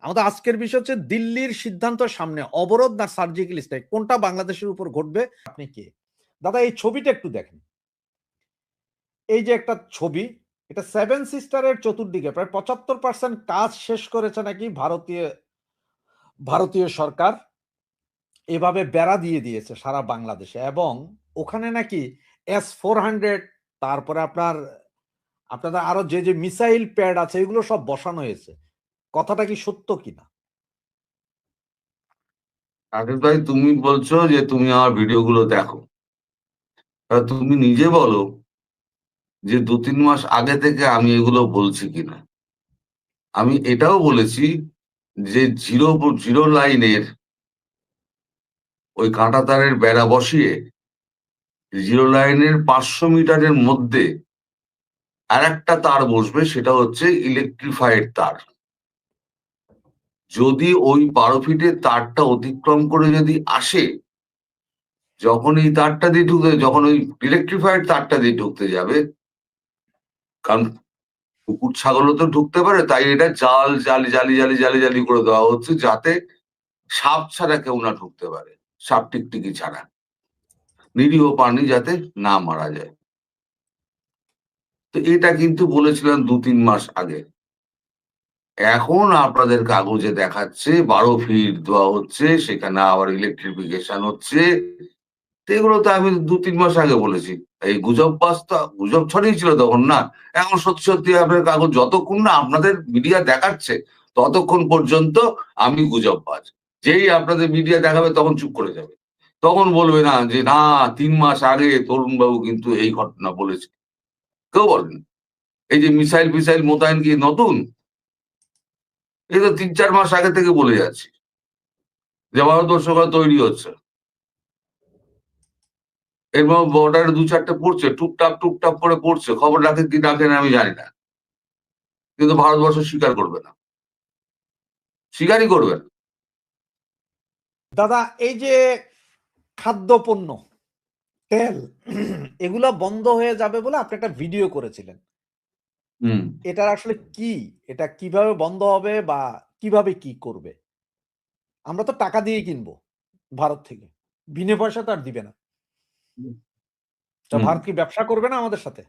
আমাদের আজকের বিষয় হচ্ছে দিল্লির সিদ্ধান্ত সামনে অবরোধ না সার্জিক্যাল স্ট্রাইক কোনটা বাংলাদেশের উপর ঘটবে? আপনি কে? দাদা এই ছবিটা একটু দেখেন। এই যে একটা ছবি, এটা সেভেন সিস্টারের চতুর্দিকে প্রায় ৭৫% কাজ শেষ করেছে নাকি ভারতীয় সরকার। এভাবে বেড়া দিয়ে দিয়েছে সারা বাংলাদেশে এবং ওখানে নাকি S-400 তারপরে আপনাদের আরো যে মিসাইল প্যাড আছে এগুলো সব বসানো হয়েছে। কথাটা কি সত্য কিনা? আশিস ভাই, তুমি বলছো যে তুমি আমার ভিডিও গুলো দেখো। তুমি নিজে বলো যে 2-3 মাস আগে থেকে আমি এগুলো বলছি কিনা। আমি এটাও বলেছি যে জিরো জিরো লাইনের ওই কাঁটা তারের বেড়া বসিয়ে জিরো লাইনের 500 মিটারের মধ্যে আর একটা তার বসবে, সেটা হচ্ছে ইলেকট্রিফাইড তার। যদি ওই 12 ফিটের তারটা অতিক্রম করে যদি আসে, যখন এই তারটা দিয়ে ঢুকে, যখন ওই ইলেকট্রিফাইড তারটা দিয়ে ঢুকতে যাবে, কারণ কুকুর ছাগলও তো ঢুকতে পারে, তাই এটা জাল জালি জালি জালি জালি জালি করে দেওয়া হচ্ছে যাতে সাপ ছাড়া কেউ না ঢুকতে পারে, সাপ টিকটিকি ছাড়া, নিরীহ প্রাণী যাতে না মারা যায়। তো এটা কিন্তু বলেছিলাম 2-3 মাস আগে। এখন আপনাদের কাগজে দেখাচ্ছে 12 ফিট দেওয়া হচ্ছে, সেখানে আবার ইলেকট্রিফিকেশন হচ্ছে। তো এগুলো তো আমি 2-3 মাস আগে বলেছি। এই গুজব বাস্তা গুজব ছড়িয়েছিল তখন না। এখন সত্যি সত্যি আপনার কাগজ যতক্ষণ না আপনাদের মিডিয়া দেখাচ্ছে ততক্ষণ পর্যন্ত আমি গুজববাজ। যেই আপনাদের মিডিয়া দেখাবে তখন চুপ করে যাবে, তখন বলবে না যে না 3 মাস আগে তরুণ বাবু কিন্তু এই ঘটনা বলেছে। কেউ বলেন এই যে মিসাইল ফিসাইল মোতায়েন কি নতুন? এই তো 3-4 মাস আগে থেকে বলে যাচ্ছি যে ভারতবর্ষরা তৈরি হচ্ছে। এরপর বর্ডারে 2-4টে পড়ছে, টুকটাক টুকটাক করে পড়ছে, খবর রাখে কি রাখেন আমি জানি না, কিন্তু ভারতবর্ষ স্বীকার করবে না, স্বীকারই করবে না। দাদা এই যে খাদ্যপণ্য, তেল এগুলা বন্ধ হয়ে যাবে বলে আপনি একটা ভিডিও করেছিলেন। হুম। এটা আসলে কি? এটা কিভাবে বন্ধ হবে বা কিভাবে কি করবে? আমরা তো টাকা দিয়ে কিনবো ভারত থেকে। বিনা পয়সা তো আর দিবে না। তা হুম। ভারত কি ব্যবসা করবে না আমাদের সাথে?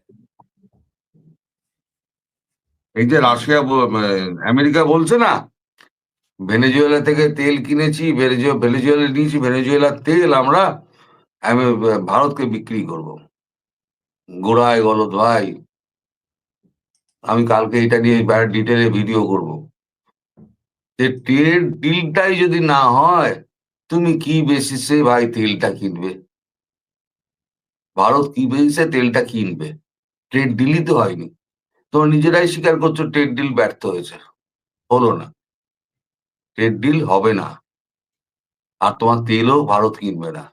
এই যে রাশিয়া আমেরিকা বলছে না, ভেনেজুয়েলা থেকে তেল কিনেছি, ভেনেজুয়েলা নিয়েছি, ভেনেজুয়েলার তেল আমরা আমি ভারতকে বিক্রি করব। গোড়ায় গলদ ভাই, আমি কালকে এটা নিয়ে ডিটেলে ভিডিও করব। যে ট্রেড ডিলটাই যদি না হয়, তুমি কি বেসিসে ভাই তেলটা কিনবে? ভারত কি বেসিসে তেলটা কিনবে? ট্রেড ডিলই তো হয়নি। তোমরা নিজেরাই স্বীকার করছো ট্রেড ডিল ব্যর্থ হয়েছে, হলো না, ট্রেড ডিল হবে না, আর তোমার তেলও ভারত কিনবে না।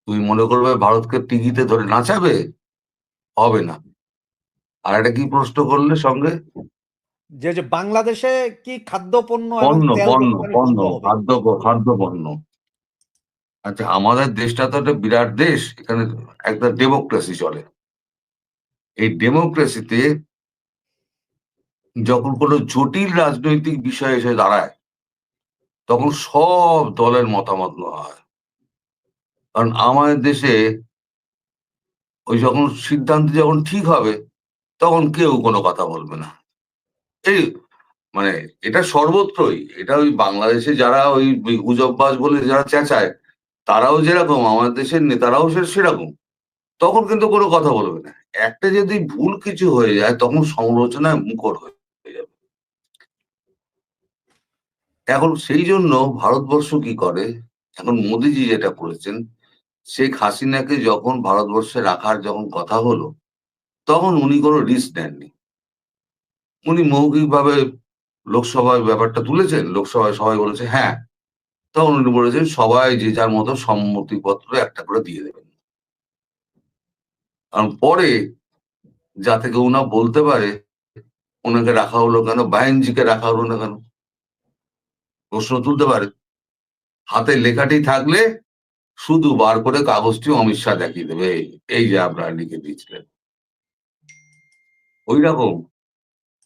তুমি মনে করবে ভারতকে টিকিতে ধরে নাচাবে? হবে না। আর একটা কি প্রশ্ন করলে সঙ্গে? যে বাংলাদেশে কি খাদ্যপণ্য এবং পণ্য তেল পণ্য রপ্তানি পণ্য বন্ধ হবে? খাদ্য পণ্য। আচ্ছা, আমাদের দেশটা তো একটা বিরাট দেশ, এখানে একটা ডেমোক্রেসি চলে। এই ডেমোক্রেসিতে যখন কোনো জটিল রাজনৈতিক বিষয় এসে দাঁড়ায়, তখন সব দলের মতামত নেওয়া হয়। কারণ আমাদের দেশে ওই যখন সিদ্ধান্ত যখন ঠিক হবে, তখন কেউ কোনো কথা বলবে না। এই মানে এটা সর্বত্রই, এটা ওই বাংলাদেশে যারা ওই গুজববাজ বলে যারা চেঁচায়, তারাও যেরকম আমাদের দেশের নেতারাও সেরকম। তখন কিন্তু কোনো কথা বলবে না। একটা যদি ভুল কিছু হয়ে যায় তখন সমালোচনায় মুখর হয়ে যাবে। এখন সেই জন্য ভারতবর্ষ কি করে, এখন মোদিজি যেটা করেছেন, শেখ হাসিনাকে যখন ভারতবর্ষে রাখার যখন কথা হলো, তখন উনি কোনো রিস্ক নেননি। উনি মৌখিকভাবে লোকসভায় ব্যাপারটা তুলেছেন, লোকসভায় সবাই বলেছে হ্যাঁ, তখন উনি বলেছেন সবাই যে যার মতো সম্মতিপত্র একটা করে দিয়ে দেবেন। কারণ পরে যাতে কেউ না বলতে পারে ওনাকে রাখা হলো কেন, বাহেনজিকে রাখা হলো না কেন, প্রশ্ন তুলতে পারে। হাতে লেখাটি থাকলে শুধু বার করে কাগজটি অমিত শাহ দেখিয়ে দেবে, এই যে আপনারা লিখে দিয়েছিলেন। ওই রকম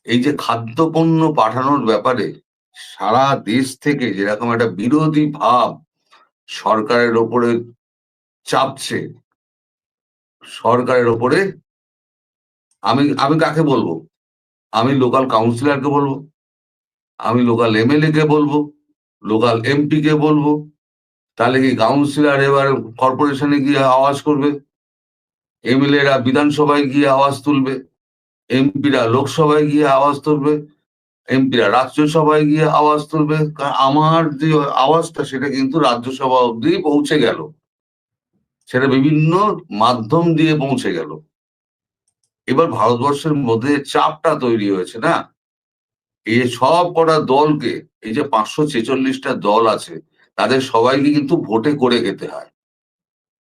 এই যে খাদ্যপণ্য পাঠানোর ব্যাপারে সারা দেশ থেকে যেরকম একটা বিরোধী ভাব সরকারের ওপরে চাপছে, সরকারের ওপরে, আমি আমি কাকে বলবো? আমি লোকাল কাউন্সিলরকে বলবো, আমি লোকাল এমএলএ কে বলবো, লোকাল এমপি কে বলবো। তাহলে কি কাউন্সিলর এবার কর্পোরেশনে গিয়ে আওয়াজ করবে, এমএলএ রা বিধানসভায় গিয়ে আওয়াজ তুলবে, এমপিরা লোকসভায় গিয়ে আওয়াজ তুলবে, এমপিরা রাজ্যসভায় গিয়ে আওয়াজ তুলবে। কারণ আমার যে আওয়াজটা সেটা কিন্তু রাজ্যসভা অব্দি পৌঁছে গেল, সেটা বিভিন্ন মাধ্যম দিয়ে পৌঁছে গেল। এবার ভারতবর্ষের মধ্যে চাপটা তৈরি হয়েছে না, এই যে সব কটা দলকে, এই যে 546টা দল আছে, তাদের সবাইকে কিন্তু ভোটে করে খেতে হয়।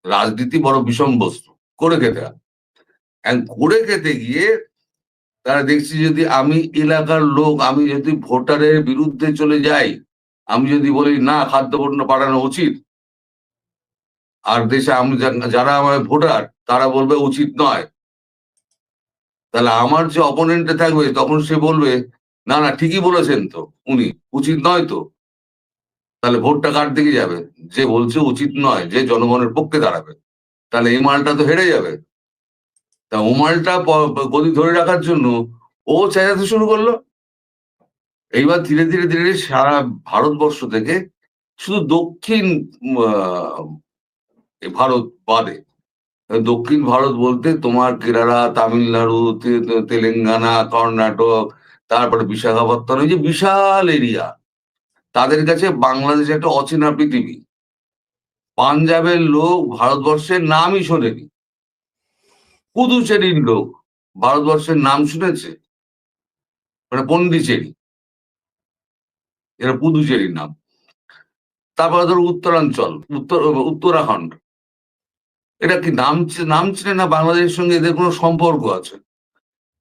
রাজনীতি বড় বিষম বস্তু, করে খেতে হয়। করে খেতে গিয়ে তারা দেখছি, যদি আমি এলাকার লোক, আমি যদি ভোটারের বিরুদ্ধে চলে যাই, আমি যদি বলি না খাদ্যপণ্য বাড়ানো উচিত, আর দেশে আমি যারা আমার ভোটার তারা বলবে উচিত নয়, তাহলে আমার যে অপোনেন্টে থাকবে তখন সে বলবে না না ঠিকই বলেছেন তো উনি, উচিত নয় তো। তাহলে ভোটটা কার দিকে যাবে? যে বলছে উচিত নয়, যে জনগণের পক্ষে দাঁড়াবে, তাহলে এই মালটা তো হেরে যাবে। তা ও মালটা গদি ধরে রাখার জন্য ও চেঁচাতে শুরু করলো। এইবার ধীরে ধীরে ধীরে সারা ভারতবর্ষ থেকে, শুধু দক্ষিণ ভারত বাদে, দক্ষিণ ভারত বলতে তোমার কেরালা, তামিলনাড়ু, তেলেঙ্গানা, কর্ণাটক, তারপরে বিশাখাপত্তনম, এই যে বিশাল এরিয়া, তাদের কাছে বাংলাদেশ একটা অচেনা পৃথিবী। পাঞ্জাবের লোক ভারতবর্ষের নামই শোনেনি, পুদুচেরির লোক ভারতবর্ষের নাম শুনেছে, মানে পন্ডিচেরি, এরা পুদুচেরির নাম। তারপরে ধরো উত্তরাঞ্চল, উত্তরাখণ্ড, এটা কি নাম চিনে না বাংলাদেশের সঙ্গে এদের কোনো সম্পর্ক আছে?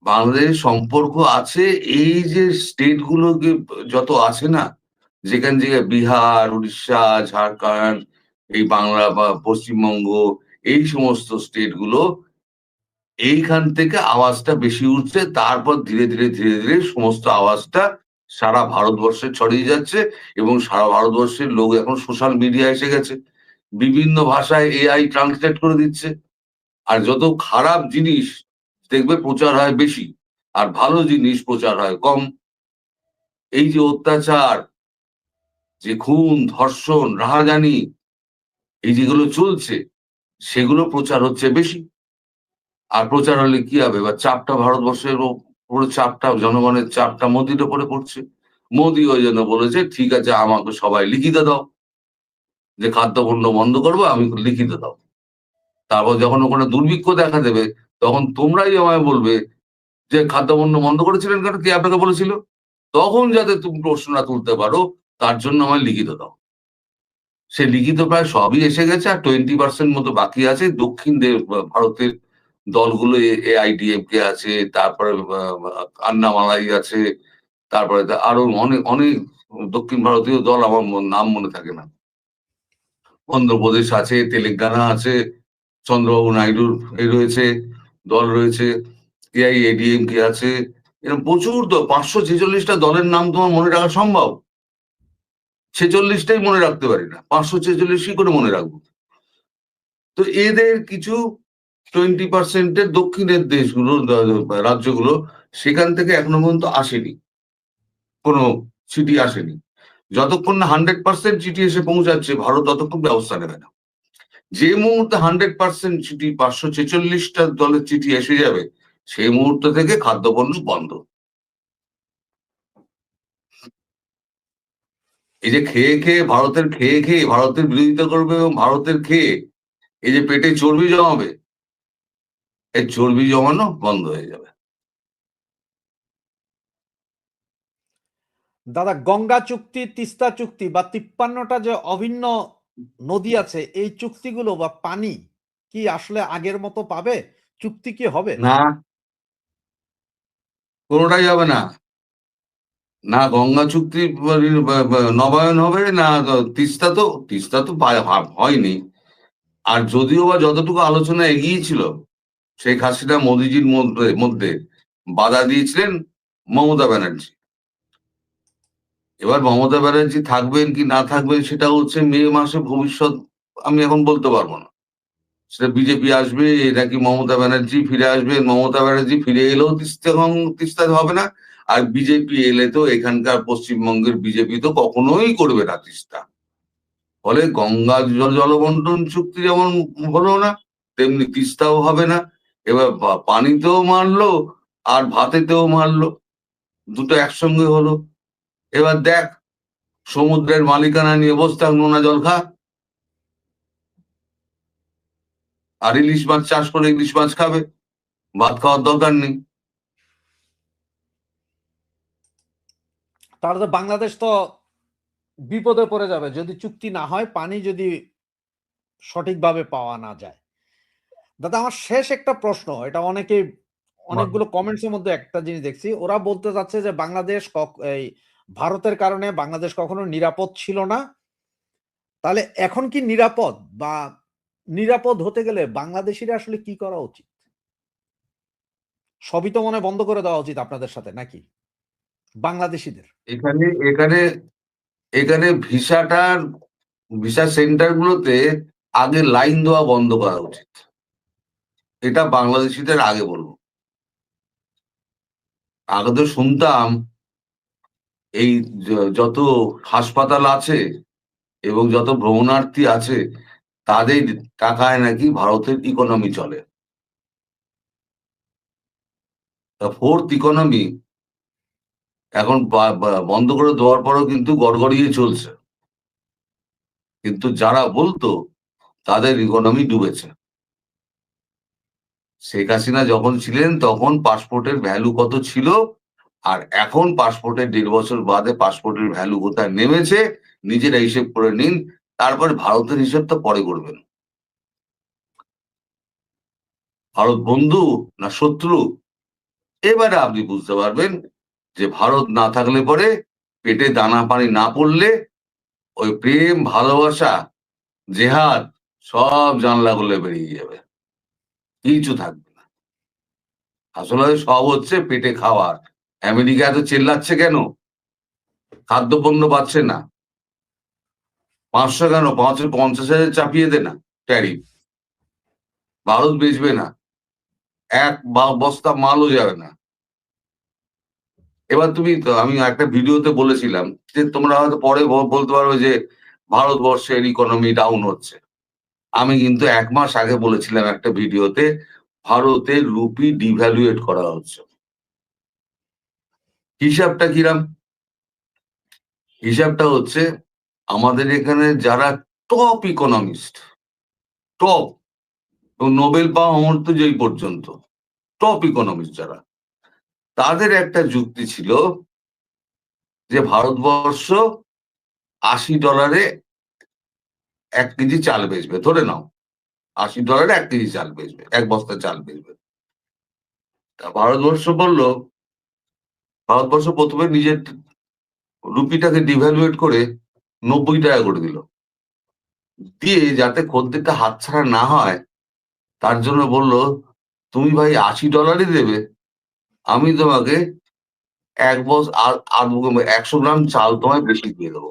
বাংলাদেশের সম্পর্ক আছে। এই যে স্টেট গুলোকে যত আছে না, যেখান থেকে বিহার, উড়িষ্যা, ঝাড়খণ্ড, এই বাংলা বা পশ্চিমবঙ্গ, এই সমস্ত স্টেট গুলো, এইখান থেকে আওয়াজটা বেশি উঠছে। তারপর ধীরে ধীরে ধীরে ধীরে সমস্ত আওয়াজটা সারা ভারতবর্ষে ছড়িয়ে যাচ্ছে, এবং সারা ভারতবর্ষের লোক এখন সোশ্যাল মিডিয়া এসে গেছে, বিভিন্ন ভাষায় এআই ট্রান্সলেট করে দিচ্ছে। আর যত খারাপ জিনিস দেখবে প্রচার হয় বেশি, আর ভালো জিনিস প্রচার হয় কম। এই যে অত্যাচার, যে খুন, ধর্ষণ, রাহাজানি, এই যেগুলো চলছে, সেগুলো প্রচার হচ্ছে বেশি। আর প্রচার হলে কি হবে? এবার চাপটা ভারতবর্ষের উপরে, চাপটা জনগণের চাপটা মোদির উপরে পড়ছে। মোদি ওই জন্য বলেছে ঠিক আছে আমাকে সবাই লিখিত দাও, যে খাদ্যপণ্য বন্ধ করবো, আমি লিখিত দাও। তারপর যখন ওখানে দুর্ভিক্ষ দেখা দেবে, তখন তোমরাই আমায় বলবে যে খাদ্যপণ্য বন্ধ করেছিলেন কেন, কে আপনাকে বলেছিল? তখন যাতে তুমি প্রশ্নটা তুলতে পারো, তার জন্য আমায় লিখিত দাও। সে লিখিত প্রায় সবই এসে গেছে, আর 20% মতো বাকি আছে। দক্ষিণ ভারতের দলগুলো, এআইডিএমকে আছে, তারপরে আন্নামালাই আছে, তারপরে আরো অনেক অনেক দক্ষিণ ভারতীয় দল, আমার নাম মনে থাকে না। অন্ধ্রপ্রদেশ আছে, তেলেঙ্গানা আছে, চন্দ্রবাবু নাইডুর এই রয়েছে, দল রয়েছে, এআইএডিএমকে আছে, এরকম প্রচুর দল। 546টা দলের নাম তোমার মনে রাখা সম্ভব? 46টাই মনে রাখতে পারি না, 546 কি করে মনে রাখবো? তো এদের কিছু 20%-এর দক্ষিণের দেশগুলো, রাজ্যগুলো, সেখান থেকে এখনো পর্যন্ত আসেনি, কোনো চিঠি আসেনি। যতক্ষণ না 100% চিঠি এসে পৌঁছাচ্ছে, ভারত ততক্ষণ ব্যবস্থা নেবে না। যে মুহূর্তে 100% চিঠি, 546টা দলের চিঠি এসে যাবে, সেই মুহূর্ত থেকে খাদ্যপণ্য বন্ধ। এই যে খেয়ে খেয়ে ভারতের, খেয়ে খেয়ে ভারতের বিরোধিতা করবে, এবং ভারতের খেয়ে এই যে পেটে চর্বি জমাবে, এই চর্বি জমানো বন্ধ হয়ে যাবে। দাদা, গঙ্গা চুক্তি, তিস্তা চুক্তি বা 53টা যে অভিন্ন নদী আছে, এই চুক্তিগুলো বা পানি কি আসলে আগের মতো পাবে? চুক্তি কি হবে? না, কোনোটাই হবে না। না গঙ্গা চুক্তি নবায়ন হবে, না তিস্তা তো হয়নি। আর যদিও বা যতটুকু আলোচনা এগিয়েছিল, শেখ হাসিনা মোদিজির মধ্যে মধ্যে বাধা দিয়েছিলেন মমতা ব্যানার্জি। এবার মমতা ব্যানার্জি থাকবেন কি না থাকবেন সেটা হচ্ছে মে মাসে ভবিষ্যৎ, আমি এখন বলতে পারবো না। সেটা বিজেপি আসবে নাকি মমতা ব্যানার্জি ফিরে আসবেন। মমতা ব্যানার্জি ফিরে এলেও তিস্তা হবে না, আর বিজেপি এলে তো এখানকার পশ্চিমবঙ্গের বিজেপি তো কখনোই করবে না তিস্তা। ফলে গঙ্গা জলবন্টন চুক্তি যেমন হলো না, তেমনি তিস্তাও হবে না। এবার পানিতেও মারলো আর ভাতেতেও মারলো, দুটো একসঙ্গে হলো। এবার দেখ, সমুদ্রের মালিকানা নিয়ে বসে থাক, নোনা জল খা, আর ইলিশ মাছ চাষ করে ইলিশ মাছ খাবে, ভাত খাওয়ার দরকার নেই। তাহলে তো বাংলাদেশ তো বিপদে পড়ে যাবে যদি চুক্তি না হয়, পানি যদি সঠিকভাবে পাওয়া না যায়। দাদা আমার শেষ একটা প্রশ্ন, এটা অনেকগুলো কমেন্টসের মধ্যে একটা জিনিস দেখছি, ওরা বলতে চাচ্ছে যে বাংলাদেশ এই ভারতের কারণে বাংলাদেশ কখনো নিরাপদ ছিল না, তাহলে এখন কি নিরাপদ, বা নিরাপদ হতে গেলে বাংলাদেশিরা আসলে কি করা উচিত? সবই তো মনে বন্ধ করে দেওয়া উচিত আপনাদের সাথে নাকি বাংলাদেশিদের? এখানে এখানে এখানে ভিসা সেন্টার গুলোতে আগে লাইন দেওয়া বন্ধ করা উচিত, এটা বাংলাদেশিদের আগে বলবো। আগে তো শুনতাম এই যত হাসপাতাল আছে এবং যত ভ্রমণার্থী আছে তাদের টাকায় নাকি ভারতের ইকোনমি চলে। ফোর্থ ইকোনমি এখন বন্ধ করে দেওয়ার পরও কিন্তু গড়গড়িয়ে চলছে, কিন্তু যারা বলতো তাদের ইকোনমি ডুবেছে। শেখ হাসিনা যখন ছিলেন তখন পাসপোর্টের ভ্যালু কত ছিল, আর এখন পাসপোর্টের 1.5 বছর বাদে পাসপোর্টের ভ্যালু কোথায় নেমেছে নিজেরা হিসেব করে নিন। তারপর ভারতের হিসেবটা পরে করবেন। ভারত বন্ধু না শত্রু, এবারে আপনি বুঝতে পারবেন যে ভারত না থাকলে পরে, পেটে দানা পানি না পড়লে, ওই প্রেম ভালোবাসা জেহাদ সব জানলা খুলে বেরিয়ে যাবে, কিছু থাকবে না। আসলে সব হচ্ছে পেটে খাওয়ার। আমেরিকা এত চেল্লাচ্ছে কেন? খাদ্যপণ্য পাচ্ছে না। 500 কেন, 50,000 চাপিয়ে দে না ট্যারিফ, ভারত বেচবে না, এক বস্তা মালও যাবে না। এবার আমি একটা ভিডিওতে বলেছিলাম যে তোমরা হয়তো পরে বলতে পারবে যে ভারতবর্ষের ইকোনমি ডাউন হচ্ছে। আমি কিন্তু 1 মাস আগে বলেছিলাম একটা ভিডিওতে ভারতের রুপি ডিভ্যালুয়েট করা হচ্ছে। হিসাবটা কিরাম? হিসাবটা হচ্ছে আমাদের এখানে যারা টপ ইকোনমিস্ট, টপ নোবেল পাওয়া অমর্ত্যজয়ী পর্যন্ত টপ ইকোনমিস্ট যারা, তাদের একটা যুক্তি ছিল যে ভারতবর্ষ $80 1 কেজি চাল বেচবে, ধরে নাও $80 1 কেজি চাল বেচবে, 1 বস্তা চাল বেচবে। তা ভারতবর্ষ প্রথমে নিজের রুপিটাকে ডিভ্যালুয়েট করে 90 টাকা করে দিল, দিয়ে যাতে খদ্দেরটা হাতছাড়া না হয় তার জন্য বলল তুমি ভাই $80 দেবে, আমি তোমাকে 100 গ্রাম চাল তোমায় বেশি দিয়ে দেবো।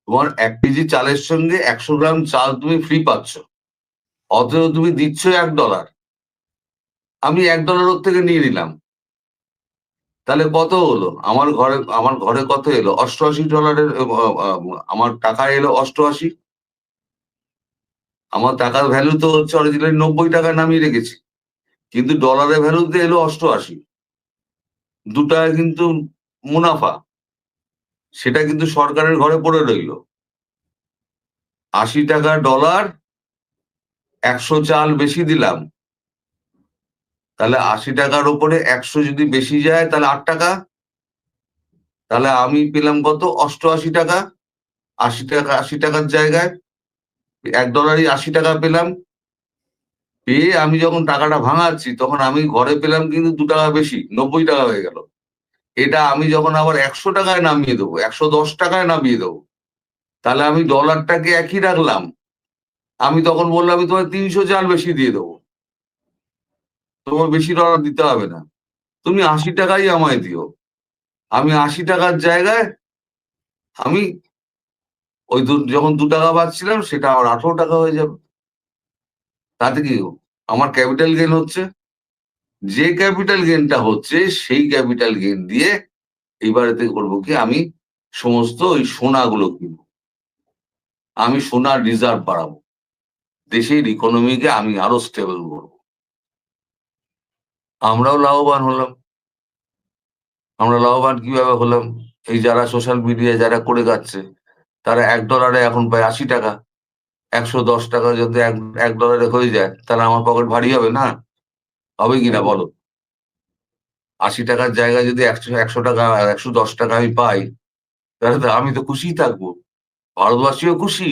তোমার 1 কেজি চালের সঙ্গে 100 গ্রাম চাল তুমি ফ্রি পাচ্ছ, অথচ তুমি দিচ্ছ $1, আমি $1 ওর থেকে নিয়ে নিলাম। তাহলে কত হলো? আমার ঘরে কত এলো? $88, আমার টাকা এলো 88। আমার টাকার ভ্যালু তো হচ্ছে অরিজিনালি 90 টাকা নামিয়ে রেখেছি, কিন্তু ডলারের ভ্যালুতে এলো 88, 2 টাকা কিন্তু মুনাফা, সেটা কিন্তু সরকারের ঘরে পড়ে রইলো। 80 টাকা ডলার, 100 চাল বেশি দিলাম, তাহলে 80 টাকার উপরে 100 যদি বেশি যায় তাহলে 8 টাকা, তাহলে আমি পেলাম কত? 88 টাকা। 80 টাকার জায়গায় $1 80 টাকা পেলাম। পেয়ে আমি যখন টাকাটা ভাঙাচ্ছি তখন আমি ঘরে পেলাম কিন্তু 2 টাকা বেশি, 90 টাকা হয়ে গেল। এটা আমি যখন আবার 100 টাকায় নামিয়ে দেবো, 110 টাকায় নামিয়ে দেবো, তাহলে আমি ডলারটাকে একই রাখলাম, আমি তখন বললাম আমি তোমায় 300 চাল বেশি দিয়ে দেবো, তোমার বেশি ডলার দিতে হবে না। তুমি 80 টাকাই আমায় দিও, আমি 80 টাকার জায়গায় আমি ওই যখন 2 টাকা পাচ্ছিলাম সেটা আমার 18 টাকা হয়ে যাবে। তাতে কি আমার ক্যাপিটাল গেইন হচ্ছে। যে ক্যাপিটাল গেইনটা হচ্ছে সেই ক্যাপিটাল গেইন দিয়ে এইবারেতে করবো কি, আমি সমস্ত ওই সোনাগুলো কিনবো, আমি সোনার রিজার্ভ বাড়াবো, দেশের ইকোনমিকে আমি আরো স্টেবল করবো। আমরাও লাভবান হলাম। আমরা লাভবান কিভাবে হলাম? এই যারা সোশ্যাল মিডিয়ায় যারা করে যাচ্ছে, তারা $1 এখন পায় 80 টাকা। 110 টাকা যদি $1 হয়ে যায়, তাহলে আমার পকেট ভারী হবে না? হবে কিনা বলো? 80 টাকার জায়গায় যদি 100 টাকা 110 টাকা আমি পাই, তাহলে তো আমি তো খুশিই থাকবো, ভারতবাসীও খুশি,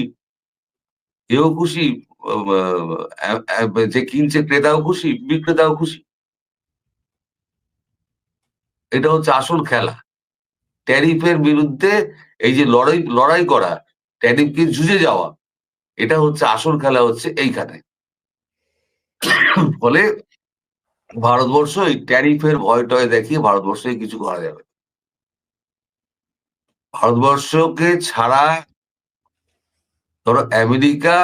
এও খুশি, যে কিনছে ক্রেতাও খুশি, বিক্রেতাও খুশি। এটা হচ্ছে আসল খেলা। ট্যারিফের বিরুদ্ধে এই যে লড়াই করা, ট্যারিফকে জুঝে যাওয়া, এটা হচ্ছে আসল খেলা, হচ্ছে এইখানে। ফলে ভারতবর্ষ এই ট্যারিফের ভয় টয় দেখিয়ে ভারতবর্ষে কিছু করা যাবে। ভারতবর্ষকে ছাড়া ধরো আমেরিকা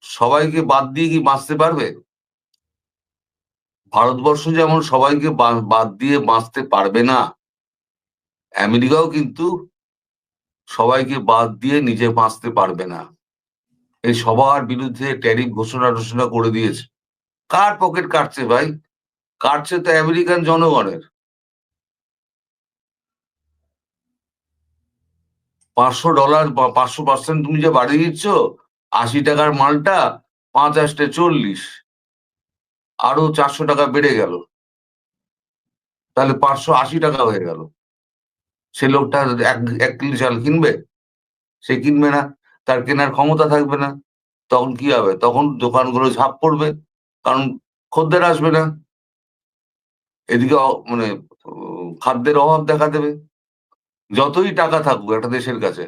সবাইকে বাদ দিয়ে কি বাঁচতে পারবে? ভারতবর্ষ যেমন সবাইকে বাদ দিয়ে বাঁচতে পারবে না, আমেরিকাও কিন্তু সবাইকে বাদ দিয়ে নিজে বাঁচতে পারবে না। এই সবার বিরুদ্ধে ট্যারিফ ঘোষণা করে দিয়েছে। কার পকেট কাটছে ভাই? কাটছে তো আমেরিকান জনগণের। 500 ডলার বা 500% তুমি যে বাড়িয়ে দিচ্ছ, 80 টাকার মালটা 5 × 8 = 40, আরো 400 টাকা বেড়ে গেল, তাহলে 580 টাকা হয়ে গেল। সে লোকটা 1 কিলো চাল কিনবে? সে কিনবে না, তার কেনার ক্ষমতা থাকবে না। তখন কি হবে? তখন দোকানগুলো ঝাঁপ পড়বে, কারণ খদ্দের আসবে না। এদিকে মানে খাদ্যের অভাব দেখা দেবে। যতই টাকা থাকুক একটা দেশের কাছে,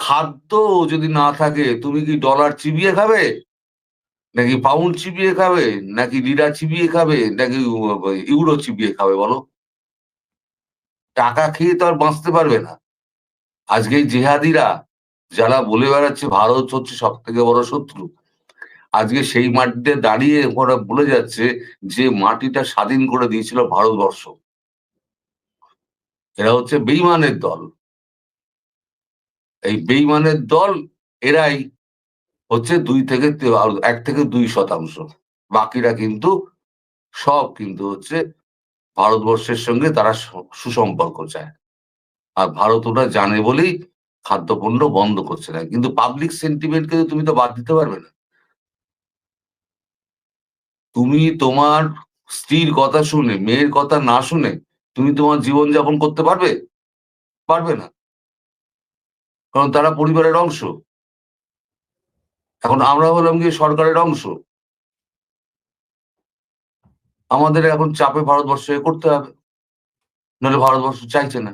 খাদ্য যদি না থাকে, তুমি কি ডলার চিবিয়ে খাবে, নাকি পাউন্ড চিবিয়ে খাবে, নাকি লিরা চিবিয়ে খাবে, নাকি ইউরো চিবিয়ে খাবে বলো? টাকা খেয়ে তো আর বাঁচতে পারবে না। আজকে এই জেহাদিরা যারা বলে বেড়াচ্ছে ভারত হচ্ছে সব থেকে বড় শত্রু, আজকে সেই মাটিতে দাঁড়িয়ে ওরা বলে যাচ্ছে যে মাটিটা স্বাধীন করে দিয়েছিল ভারতবর্ষ। এরা হচ্ছে বেইমানের দল। এই বেইমানের দল, এরাই হচ্ছে 1 থেকে 2%। বাকিরা কিন্তু সব কিন্তু হচ্ছে ভারতবর্ষের সঙ্গে তারা সুসম্পর্ক চায়। আর ভারত ওটা জানে বলেই খাদ্যপণ্য বন্ধ করছে না। কিন্তু পাবলিক সেন্টিমেন্টকে তুমি তো বাদ দিতে পারবে না। তুমি তোমার স্ত্রীর কথা শুনে, মেয়ের কথা না শুনে তুমি তোমার জীবনযাপন করতে পারবে? পারবে না, কারণ তারা পরিবারের অংশ। এখন আমরা হলাম গিয়ে সরকারের অংশ, আমাদের এখন চাপে ভারতবর্ষে করতে হবে, নাহলে ভারতবর্ষ চাইছে না।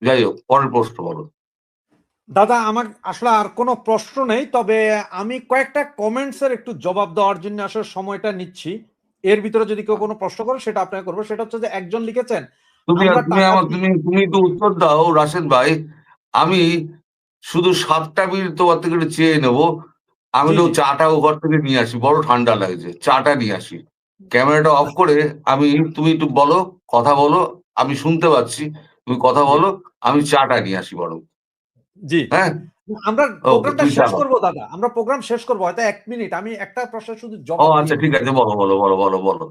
যাই হোক, পরের প্রশ্ন বলো। দাদা, আমার আসলে আর কোনো প্রশ্ন নেই, তবে আমি কয়েকটা কমেন্টস এর একটু জবাব দেওয়ার জন্য আসলে সময়টা নিচ্ছি। এর ভিতরে যদি কেউ কোনো প্রশ্ন করে সেটা আপনাকে করবো। সেটা হচ্ছে যে একজন লিখেছেন, তুমি আমরা তুমি টাকা আমার তুমি একটু উত্তর দাও রাশেদ ভাই। আমি শুধু 7টা মিনিট তোমার থেকে একটু চেয়ে নেবো। আমি জি তো জি চাটা ও ঘর থেকে নিয়ে আসি, বড় ঠান্ডা লাগছে, চাটা নিয়ে আসি। ক্যামেরাটা অফ করে তুমি একটু বলো, কথা বলো, আমি শুনতে পাচ্ছি, তুমি কথা জি বলো, আমি চাটা নিয়ে আসি বরং। জি হ্যাঁ, আমরা ওকে, প্রোগ্রামটা তুমি চা শেষ দাও। করব দাদা, আমরা প্রোগ্রাম শেষ করবো হয়তো 1 মিনিট। আমি একটা প্রশ্নের শুধু ও জবাব আচ্ছা, দিয়ে ঠিক দিই, আছে, বলো বলো বলো বলো বলো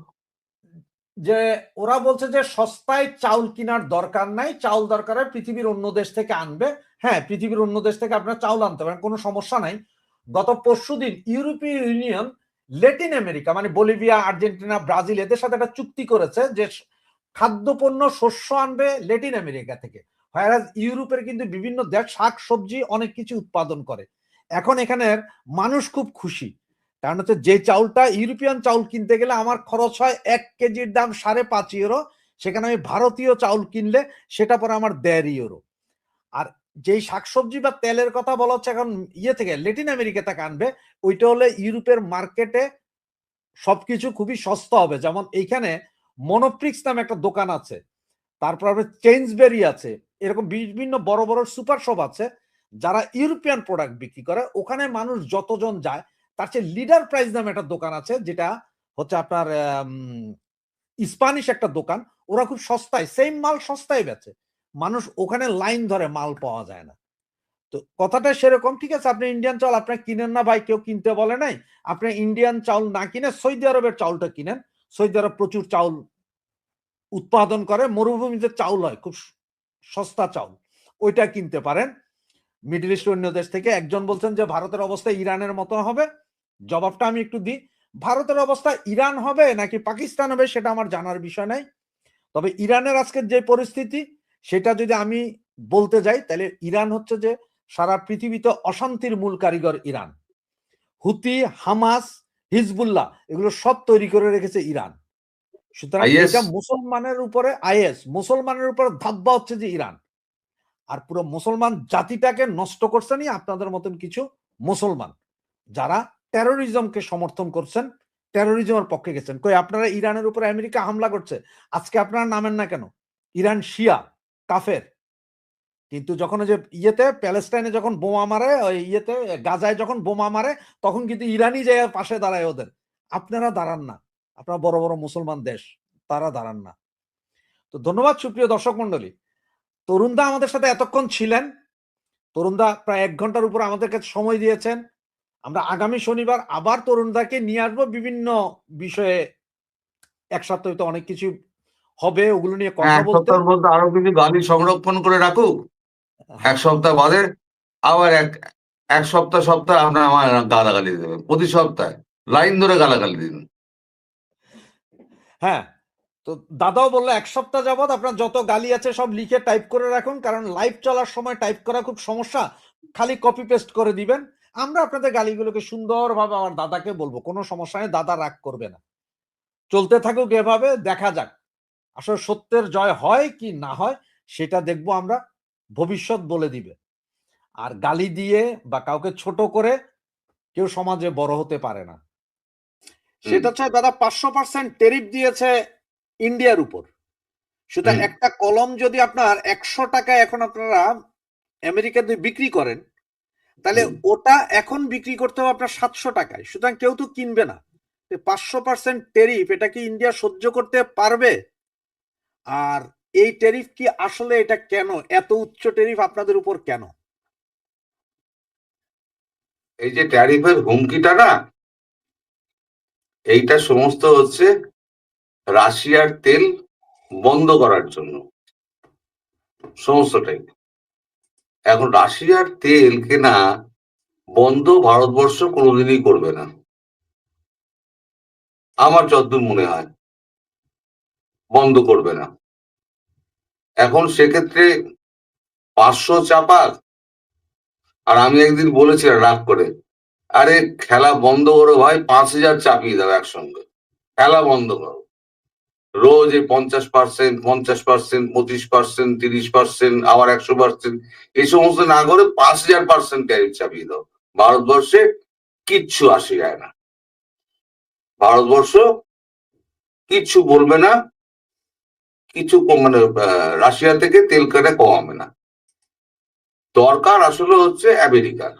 যে ওরা বলছে যে সস্তায় চাউল কেনার দরকার নাই, চাউল দরকার হয় পৃথিবীর অন্য দেশ থেকে আনবে। হ্যাঁ, পৃথিবীর অন্য দেশ থেকে আপনারা চাউল আনতে পারেন, কোনো সমস্যা নাই। গত পরশুদিন ইউরোপীয় ইউনিয়ন ল্যাটিন আমেরিকা মানে বলিভিয়া, আর্জেন্টিনা, ব্রাজিল এদের সাথে একটা চুক্তি করেছে যে খাদ্যপণ্য শস্য আনবে ল্যাটিন আমেরিকা থেকে। হয় ইউরোপের কিন্তু বিভিন্ন দেশ শাক সবজি অনেক কিছু উৎপাদন করে। এখন এখানের মানুষ খুব খুশি, কারণ হচ্ছে যে চাউলটা ইউরোপিয়ান চাউল কিনতে গেলে আমার খরচ হয় 1 কেজির দাম 5.5 ইউরো, সেখানে আমি ভারতীয় চাউল কিনলে সেটা পরে আমার 1.5 ইউরো। আর যেই শাকসবজি বা তেলের কথা বলা হচ্ছে এখন থেকে ল্যাটিন আমেরিকা থেকে আনবে, ওইটা হলে ইউরোপের মার্কেটে সবকিছু খুবই সস্তা হবে। যেমন এইখানে মনোপ্রিক্স নামে একটা দোকান আছে, তারপর আপনার চেঞ্জবেরি আছে, এরকম বিভিন্ন বড় বড় সুপার শপ আছে যারা ইউরোপিয়ান প্রোডাক্ট বিক্রি করে। ওখানে মানুষ যতজন যায় তার চেয়ে লিডার প্রাইস নামে একটা দোকান আছে, যেটা হচ্ছে আপনার স্প্যানিশ একটা দোকান। ওরা খুব সস্তায় সেম মাল সস্তায় বেচে, মানুষ ওখানে লাইন ধরে, মাল পাওয়া যায় না। তো কথাটা সেরকম। ঠিক আছে, আপনি ইন্ডিয়ান চাউল আপনার কিনেন না ভাই, কেউ কিনতে বলে নাই। আপনি ইন্ডিয়ান চাউল না কিনে সৌদি আরবের চাউলটা কিনেন। সৌদি আরব প্রচুর চাউল উৎপাদন করে, মরুভূমিতে চাউল হয়, খুব সস্তা চাউল, ওইটা কিনতে পারেন মিডল ইস্ট অন্য দেশ থেকে। একজন বলছেন যে ভারতের অবস্থা ইরানের মতো হবে। জবাবটা আমি একটু দিই। ভারতের অবস্থা ইরান হবে নাকি পাকিস্তান হবে সেটা আমার জানার বিষয় নাই। তবে ইরানের আজকের যে পরিস্থিতি, সেটা যদি আমি বলতে যাই, তাহলে ইরান হচ্ছে যে সারা পৃথিবীতে অশান্তির মূল কারিগর ইরান। হুতি, হামাস, হিজবুল্লাহ এগুলো সব তৈরি করে রেখেছে ইরান। সুতরাং আইএস। এটা মুসলমানের উপরে আইএস, মুসলমানের উপরে ধাব্বা হচ্ছে যে ইরান। আর পুরো মুসলমান জাতিটাকে নষ্ট করছেন আপনাদের মতন কিছু মুসলমান, যারা টেরোরিজমকে সমর্থন করছেন, টেরোরিজমের পক্ষে গেছেন। কই আপনারা ইরানের উপরে আমেরিকা হামলা করছে, আজকে আপনারা নামেন না কেন? ইরান শিয়া, কাফের। কিন্তু যখন ওই যে ইয়েতে প্যালেস্টাইনে যখন বোমা মারে, ওই ইয়েতে গাজায় যখন বোমা মারে, তখন কিন্তু ইরানই যায় পাশে দাঁড়ায় ওদের। আপনারা দাঁড়ান না, আপনারা বড় বড় মুসলমান দেশ, তারা দাঁড়ান না। তো ধন্যবাদ সুপ্রিয় দর্শক মন্ডলী। তরুণদা আমাদের সাথে এতক্ষণ ছিলেন। তরুণদা প্রায় 1 ঘন্টার উপর আমাদের কাছে সময় দিয়েছেন। আমরা আগামী শনিবার আবার তরুণদাকে নিয়ে আসবো বিভিন্ন বিষয়ে। এক সপ্তাহে তো অনেক কিছু হবে, ওগুলো নিয়ে কথা এক বলতে। সপ্তাহের মধ্যে আরো কিছু গালি সংরক্ষণ করে রাখুক, এক সপ্তাহ বাদে আবার এক সপ্তাহ সপ্তাহ আপনার আমার গালাগালি দেবেন, প্রতি সপ্তাহে লাইন ধরে গালাগালি দিন। হ্যাঁ, তো দাদাও বললো 1 সপ্তাহ যাবত আপনার যত গালি আছে সব লিখে টাইপ করে রাখুন, কারণ লাইভ চলার সময় টাইপ করা খুব সমস্যা। খালি কপি পেস্ট করে দিবেন, আমরা আপনাদের গালিগুলোকে সুন্দরভাবে আমার দাদাকে বলবো, কোনো সমস্যা নেই, দাদা রাগ করবে না। চলতে থাকুক এভাবে, দেখা যাক আসলে সত্যের জয় হয় কি না হয়, সেটা দেখবো আমরা, ভবিষ্যৎ বলে দিবে। আর গালি দিয়ে বা কাউকে ছোট করে কেউ সমাজে বড় হতে পারে না। সেটা হচ্ছে দাদা 500% টেরিফ দিয়েছে ইন্ডিয়ার উপর। সুতরাং একটা কলম যদি আপনার 100 টাকায় এখন আপনারা আমেরিকাতে বিক্রি করেন, তাহলে ওটা এখন বিক্রি করতে হবে আপনার 700 টাকায়। সুতরাং কেউ তো কিনবে না। 500% টেরিফ, এটা কি ইন্ডিয়া সহ্য করতে পারবে? আর এই টেরিফ কি আসলে, এটা কেন এত উচ্চ টেরিফ আপনাদের উপর কেন? এই যে ট্যারিফের হুমকিটা না, এইটা সমস্ত হচ্ছে রাশিয়ার তেল বন্ধ করার জন্য, সমস্তটাই। এখন রাশিয়ার তেল কেনা বন্ধ ভারতবর্ষ কোনোদিনই করবে না, আমার যতদূর মনে হয় বন্ধ করবে না। এখন সেক্ষেত্রে 500 চাপাক। আর আমি একদিন বলেছিলাম রাগ করে, আরে খেলা বন্ধ করো ভাই, 5,000 চাপিয়ে দাও একসঙ্গে, খেলা বন্ধ করো। রোজ এই 50%, 50%, 25%, 30%, আবার 100%, এই সমস্ত না করে 5,000% ট্যারিফ চাপিয়ে দাও। ভারতবর্ষে কিচ্ছু আসে যায় না, ভারতবর্ষ কিচ্ছু বলবে না, কিছু মানে রাশিয়া থেকে তেল কেনা কমাবে না। দরকার আসলে হচ্ছে আমেরিকার।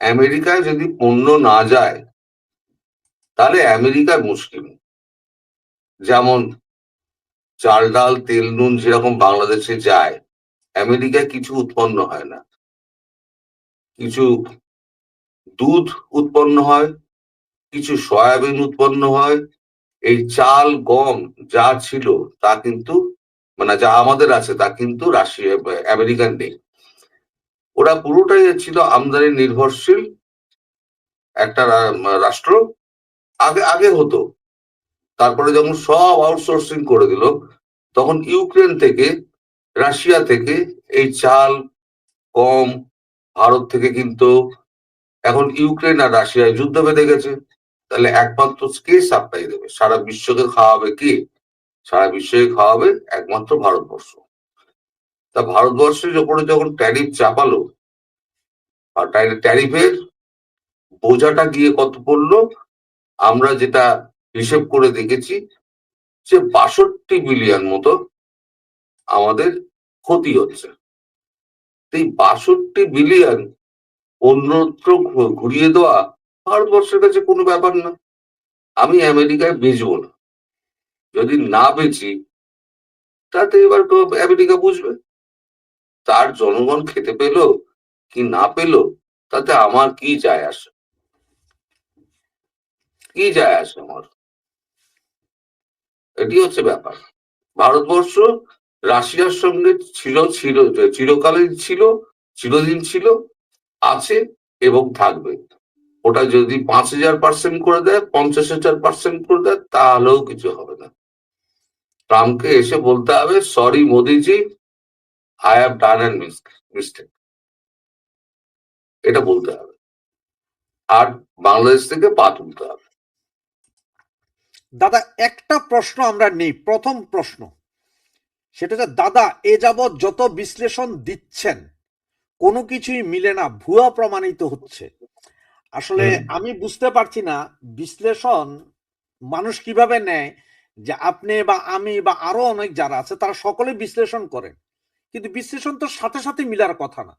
আমেরিকায় যদি পণ্য না যায় তাহলে আমেরিকার মুশকিল। যেমন চাল ডাল তেল নুন যেরকম বাংলাদেশে যায়, আমেরিকায় কিছু উৎপন্ন হয় না। কিছু দুধ উৎপন্ন হয়, কিছু সয়াবিন উৎপন্ন হয়। এই চাল গম যা ছিল তা কিন্তু, মানে যা আমাদের আছে তা কিন্তু রাশিয়া আমেরিকান নেই। ওরা পুরোটাই ছিল আমদানি নির্ভরশীল একটা রাষ্ট্র। আগে আগে হতো, তারপরে যখন সব আউটসোর্সিং করে দিল, তখন ইউক্রেন থেকে, রাশিয়া থেকে এই চাল গম ভারত থেকে কিন্তু। এখন ইউক্রেন আর রাশিয়ায় যুদ্ধ বেঁধে গেছে, তাহলে একমাত্র কে সাপ্লাই দেবে? সারা বিশ্বকে খাওয়াবে কে? সারা বিশ্বকে খাওয়াবে একমাত্র ভারতবর্ষ। তা ভারতবর্ষের ওপরে যখন ট্যারিফ চাপালো, আর ট্যারিফের বোঝাটা গিয়ে কত পড়লো? আমরা যেটা হিসেব করে দেখেছি যে 62 বিলিয়ন মতো আমাদের ক্ষতি হচ্ছে। এই 62 বিলিয়ন অন্যত্র ঘুরিয়ে দেওয়া ভারতবর্ষের কাছে কোনো ব্যাপার না। আমি আমেরিকায় বেচবো না, যদি না বেচি তাতে এবার তো আমেরিকা বুঝবে, তার জনগণ খেতে পেলো কি না পেলো তাতে আমার কি যায় আসে, কি যায় আসে আমার। এটি হচ্ছে ব্যাপার। ভারতবর্ষ রাশিয়ার সঙ্গে ছিল ছিল চিরকালই ছিল, চিরদিন ছিল, আছে এবং থাকবে। ওটা যদি 5000% করে দেয়, 50,000% করে দেয়, তাহলেও কিছু হবে না। ট্রাম্পকে এসে বলতে হবে, sorry Modiji, I have done an mistake, এটা বলতে হবে। আর বাংলাদেশ থেকে পা তুলতে হবে। দাদা একটা প্রশ্ন আমরা নেই, প্রথম প্রশ্ন, সেটা হচ্ছে দাদা এ যাবৎ যত বিশ্লেষণ দিচ্ছেন কোনো কিছুই মিলে না, ভুয়া প্রমাণিত হচ্ছে। আসলে আমি বুঝতে পারছি না বিশ্লেষণ মানুষ কিভাবে নেয়, যে আপনি বা আমি বা আরো অনেক যারা আছে তারা সকলে বিশ্লেষণ করেন, কিন্তু বিশ্লেষণ তো সাথে সাথে মিলার কথা না।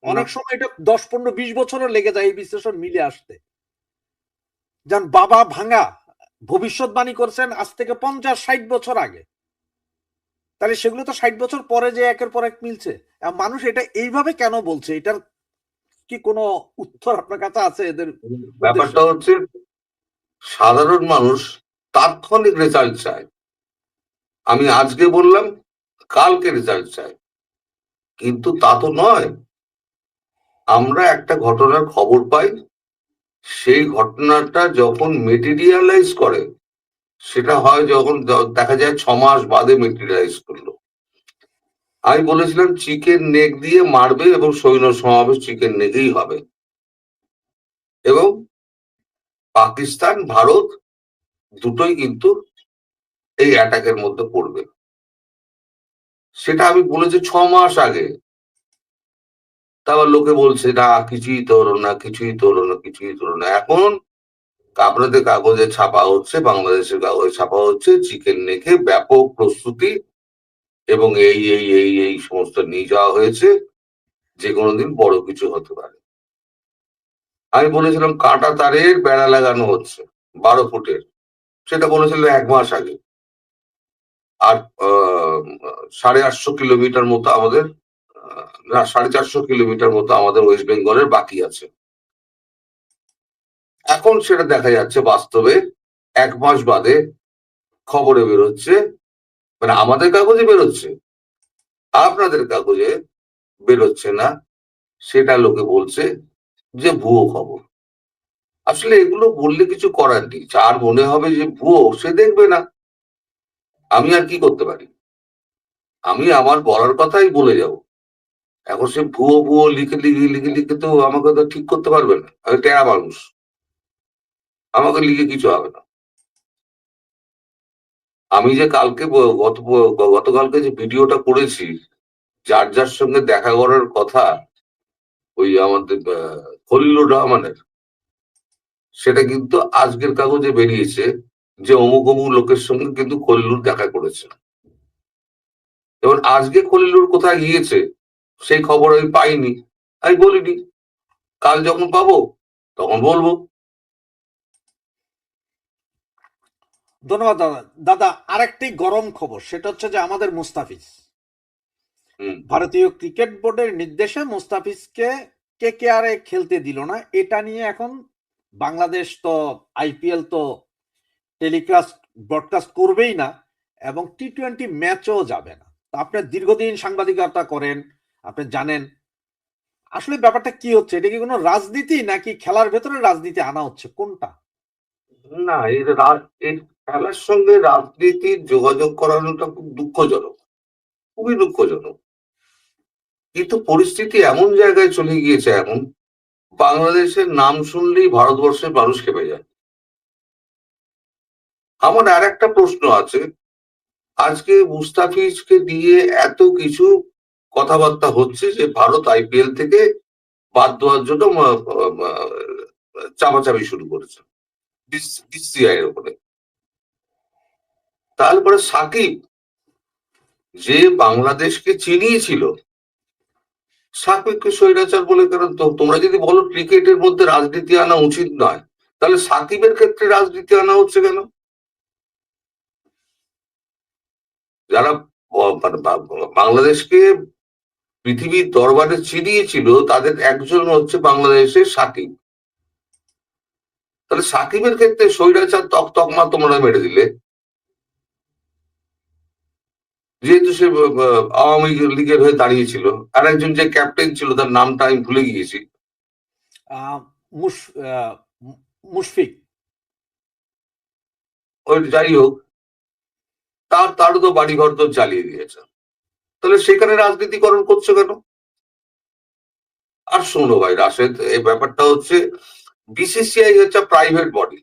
অনেক সময় এটা 10, 15, 20 বছরও লেগে যায় এই বিশ্লেষণ মিলে আসতে। যেমন বাবা ভাঙা ভবিষ্যৎবাণী করছেন আজ থেকে 50, 60 বছর আগে, তাহলে সেগুলো তো 60 বছর পরে যে একের পর এক মিলছে। মানুষ এটা এইভাবে কেন বলছে, এটার কি কোনো উত্তর আপনার কাছে আছে এদের ব্যাপারটা হচ্ছে সাধারণ মানুষ তাৎক্ষণিক রেজাল্ট চায়। আমি আজকে বললাম, কালকে রেজাল্ট চাই, কিন্তু তা তো নয়। আমরা একটা ঘটনার খবর পাই, সেই ঘটনাটা যখন মেটেরিয়ালাইজ করে, সেটা হয় যখন দেখা যায় 6 মাস বাদে মেটেরিয়ালাইজ করলো। আমি বলেছিলাম চিকেন নেক দিয়ে মারবে এবং সৈন্য সমাবেশ চিকেন নেকেই হবে, এবং পাকিস্তান ভারত দুটোই কিন্তু এই অ্যাটাকের মধ্যে পড়বে। সেটা আমি বলেছি 6 মাস আগে। তারপর লোকে বলছে না কিছুই তো হলো না, কিছুই তো হলো না, কিছুই তো হলো না। এখন আপনাদের কাগজে ছাপা হচ্ছে, বাংলাদেশের কাগজে ছাপা হচ্ছে চিকেন নেকে ব্যাপক প্রস্তুতি এবং এই এই এই এই সমস্ত নিয়ে যাওয়া হয়েছে, যে কোনো দিন বড় কিছু হতে পারে। আমি বলেছিলাম কাঁটা তারের বেড়া লাগানো হচ্ছে 12 ফুটের, সেটা বলেছিল 1 মাস আগে। আর 850 কিলোমিটার মতো আমাদের, না 450 কিলোমিটার মতো আমাদের ওয়েস্ট বেঙ্গলের বাকি আছে। এখন সেটা দেখা যাচ্ছে বাস্তবে 1 মাস বাদে খবরে বেরোচ্ছে, মানে আমাদের কাগজে বেরোচ্ছে, আপনাদের কাগজে বেরোচ্ছে না। সেটা লোকে বলছে যে ভুয়ো খবর। আসলে এগুলো বললে কিছু করার নেই, যার মনে হবে যে ভুয়ো সে দেখবে না। আমি আর কি করতে পারি? আমি আমার বলার কথাই বলে যাব। এখন সে ভুয়ো ভুয়ো লিখে লিখে লিখে লিখে তো আমাকে তো ঠিক করতে পারবে না। আমি টেরা মানুষ, আমাকে লিখে কিছু হবে না। আমি যে কালকে গতকালকে যে ভিডিওটা করেছি, যার যার সঙ্গে দেখা করার কথা ওই আমাদের খলিলুর রহমানের, সেটা কিন্তু আজকের কাগজে বেরিয়েছে যে অমুক অমুক লোকের সঙ্গে কিন্তু খলিলুর দেখা করেছে। এবার আজকে খলিলুর কোথায় গিয়েছে সেই খবর আমি পাইনি, আমি বলিনি। কাল যখন পাবো তখন বলবো। ধন্যবাদ দাদা। দাদা আরেকটি গরম খবর, সেটা হচ্ছে যে আমাদের মুস্তাফিজ, হম। ভারতীয় ক্রিকেট বোর্ডের নির্দেশে মুস্তাফিজকে কেকেআরে খেলতে দিল না। এটা নিয়ে এখন বাংলাদেশ তো আইপিএল তো টেলিকাস্ট ব্রডকাস্ট করবেই না, এবং টি-20 ম্যাচও যাবে না। আপনি দীর্ঘদিন সাংবাদিকতা করেন, আপনি জানেন আসলে ব্যাপারটা কি হচ্ছে। এটা কি কোনো রাজনীতি নাকি খেলার ভেতরে রাজনীতি আনা হচ্ছে, কোনটা? না, এই খেলার সঙ্গে রাজনীতির যোগাযোগ করানোটা খুব দুঃখজনক, খুবই দুঃখজনক। কিন্তু পরিস্থিতি এমন জায়গায় চলে গিয়েছে এখন, বাংলাদেশের নাম শুনলেই ভারতবর্ষের মানুষ খেপে যায়। আমার আর একটা প্রশ্ন আছে, আজকে মুস্তাফিজকে দিয়ে এত কিছু কথাবার্তা হচ্ছে যে ভারত আইপিএল থেকে বাদ দেওয়ার জন্য চাপাচাপি শুরু করেছে। বিসিসিআই এর উপরে। তারপরে সাকিব যে বাংলাদেশকে চিনিয়েছিল, সাকিবকে স্বৈরাচার বলে কেন? তোমরা যদি বলো ক্রিকেটের মধ্যে রাজনীতি আনা উচিত নয়, তাহলে সাকিবের ক্ষেত্রে রাজনীতি আনা হচ্ছে কেন? যারা মানে বাংলাদেশকে পৃথিবীর দরবারে চিনিয়েছিল তাদের একজন হচ্ছে বাংলাদেশের সাকিব। তাহলে সাকিবের ক্ষেত্রে স্বৈরাচার তকমা তোমরা মেরে দিলে, যেহেতু সে আওয়ামী লীগের হয়ে দাঁড়িয়েছিল। আর একজন যে ক্যাপ্টেন ছিল তার নামটা আমি ভুলে গিয়েছি, মুশফিক। ওই যাই হোক, তারও তো বাড়িঘর তো চালিয়ে দিয়েছে। তাহলে সেখানে রাজনীতিকরণ করছে কেন? আর শোনো ভাই রাশেদ, এই ব্যাপারটা হচ্ছে বিসিসিআই হচ্ছে প্রাইভেট বডি,